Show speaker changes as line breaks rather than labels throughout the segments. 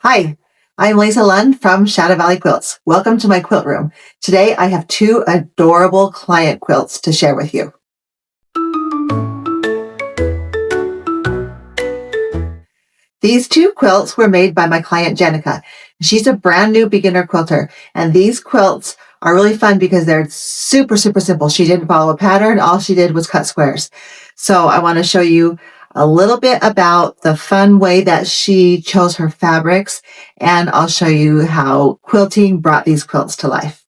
Hi, I'm Lisa Lund from Shadow Valley Quilts. Welcome to my quilt room. Today I have two adorable client quilts to share with you. These two quilts were made by my client Jenica. She's a brand new beginner quilter, and these quilts are really fun because they're super simple. She didn't follow a pattern. All she did was cut squares. So I want to show you a little bit about the fun way that she chose her fabrics, and I'll show you how quilting brought these quilts to life.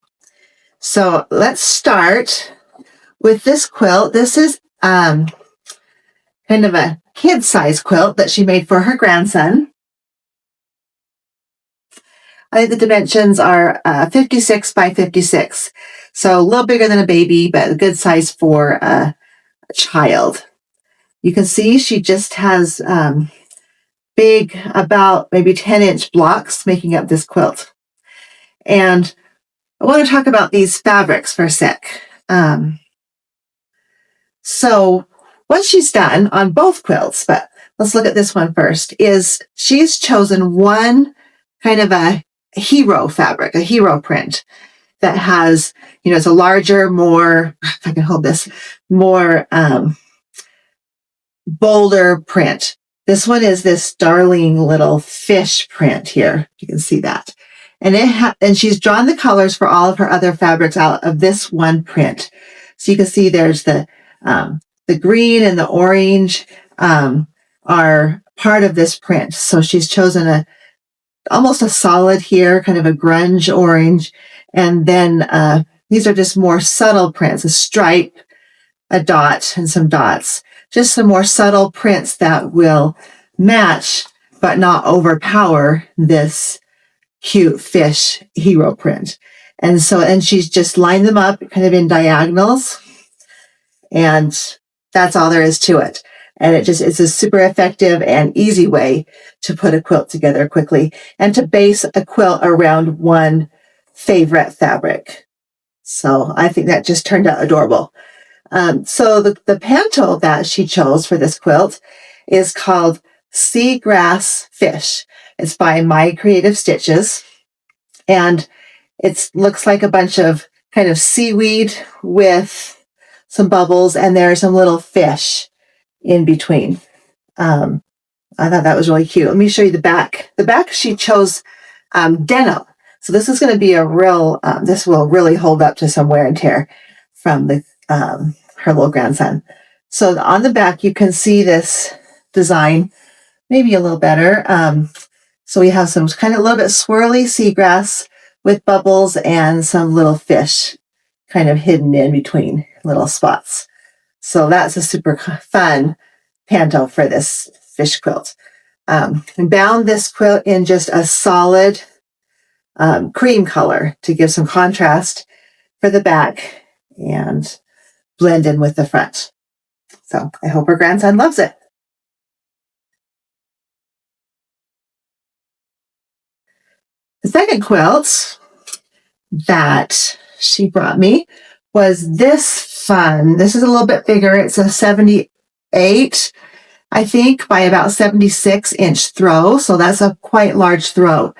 So let's start with this quilt. This is kind of a kid-size quilt that she made for her grandson. I think the dimensions are 56 by 56. So a little bigger than a baby, but a good size for a child. You can see she just has big, about maybe 10-inch blocks making up this quilt. And I want to talk about these fabrics for a sec. So what she's done on both quilts, but let's look at this one first, is she's chosen one kind of a hero fabric, a hero print that has, it's a larger, more, if I can hold this, more bolder print. This one is this darling little fish print here. You can see that. And she's drawn the colors for all of her other fabrics out of this one print. So you can see there's the green and the orange are part of this print. So she's chosen almost a solid here, kind of a grunge orange. And then these are just more subtle prints, a stripe, a dot, and some dots. Just some more subtle prints that will match but not overpower this cute fish hero print. And she's just lined them up kind of in diagonals, and that's all there is to it. And it's a super effective and easy way to put a quilt together quickly and to base a quilt around one favorite fabric. So I think that just turned out adorable. So the panto that she chose for this quilt is called Seagrass Fish. It's by My Creative Stitches. And it looks like a bunch of kind of seaweed with some bubbles, and there are some little fish in between. I thought that was really cute. Let me show you the back. The back she chose denim. So this is going to be a real, this will really hold up to some wear and tear from her little grandson. So on the back, you can see this design maybe a little better. So we have some kind of a little bit swirly seagrass with bubbles and some little fish kind of hidden in between little spots. So that's a super fun panto for this fish quilt. And bound this quilt in just a solid cream color to give some contrast for the back and blend in with the front. So I hope her grandson loves it. The second quilt that she brought me was this fun. This is a little bit bigger. It's a 78, I think, by about 76-inch throw. So that's a quite large throw.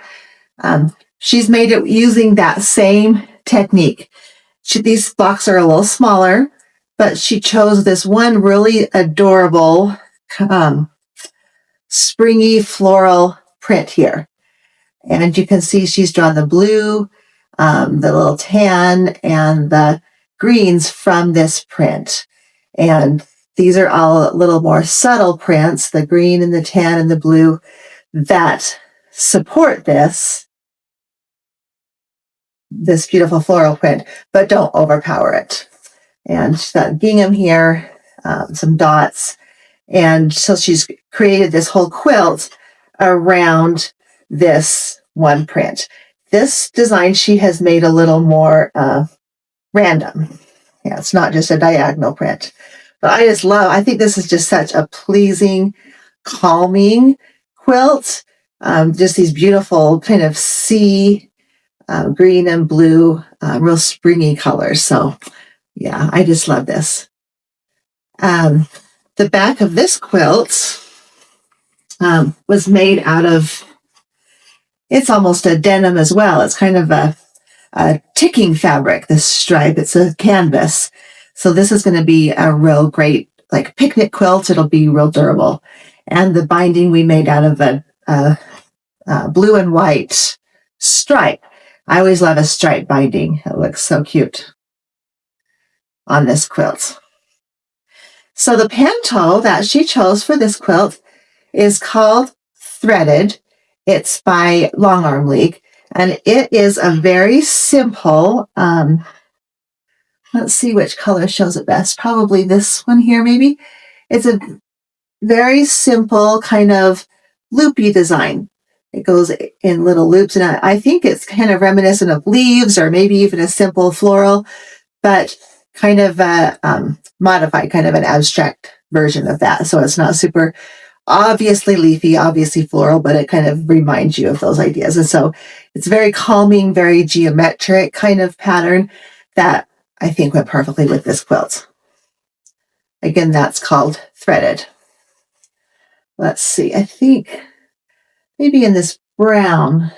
She's made it using that same technique. These blocks are a little smaller, but she chose this one really adorable springy floral print here. And you can see she's drawn the blue, the little tan, and the greens from this print. And these are all a little more subtle prints, the green and the tan and the blue, that support this beautiful floral print, but don't overpower it. And she's got gingham here, some dots. And so she's created this whole quilt around this one print. This design she has made a little more random. Yeah, it's not just a diagonal print. But I think this is just such a pleasing, calming quilt. Just these beautiful kind of sea green and blue, real springy colors. So yeah, I just love this. The back of this quilt was made out of it's almost a denim as well. It's kind of a ticking fabric, this stripe. It's a canvas. So this is going to be a real great, like, picnic quilt. It'll be real durable. And the binding we made out of a blue and white stripe. I always love a stripe binding. It looks so cute on this quilt. So the panto that she chose for this quilt is called Threaded. It's by Longarm League, and it is a very simple, let's see which color shows it best. Probably this one here, maybe. It's a very simple kind of loopy design. It goes in little loops, and I think it's kind of reminiscent of leaves or maybe even a simple floral, but kind of a modified, kind of an abstract version of that. So it's not super obviously leafy, obviously floral, but it kind of reminds you of those ideas. And so it's very calming, very geometric kind of pattern that I think went perfectly with this quilt. Again, that's called Threaded. Let's see, I think maybe in this brown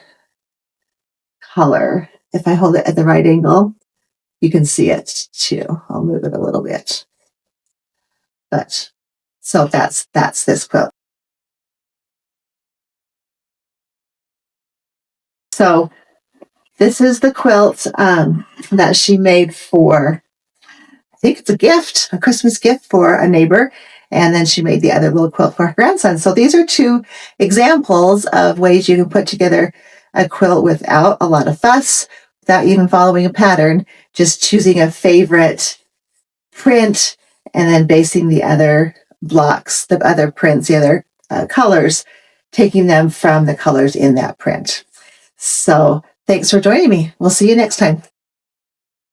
color, if I hold it at the right angle, you can see it too. I'll move it a little bit. But so that's this quilt. So this is the quilt that she made for, I think it's a gift, a Christmas gift for a neighbor. And then she made the other little quilt for her grandson. So these are two examples of ways you can put together a quilt without a lot of fuss, without even following a pattern, just choosing a favorite print and then basing the other blocks, the other prints, the other colors, taking them from the colors in that print. So thanks for joining me. We'll see you next time.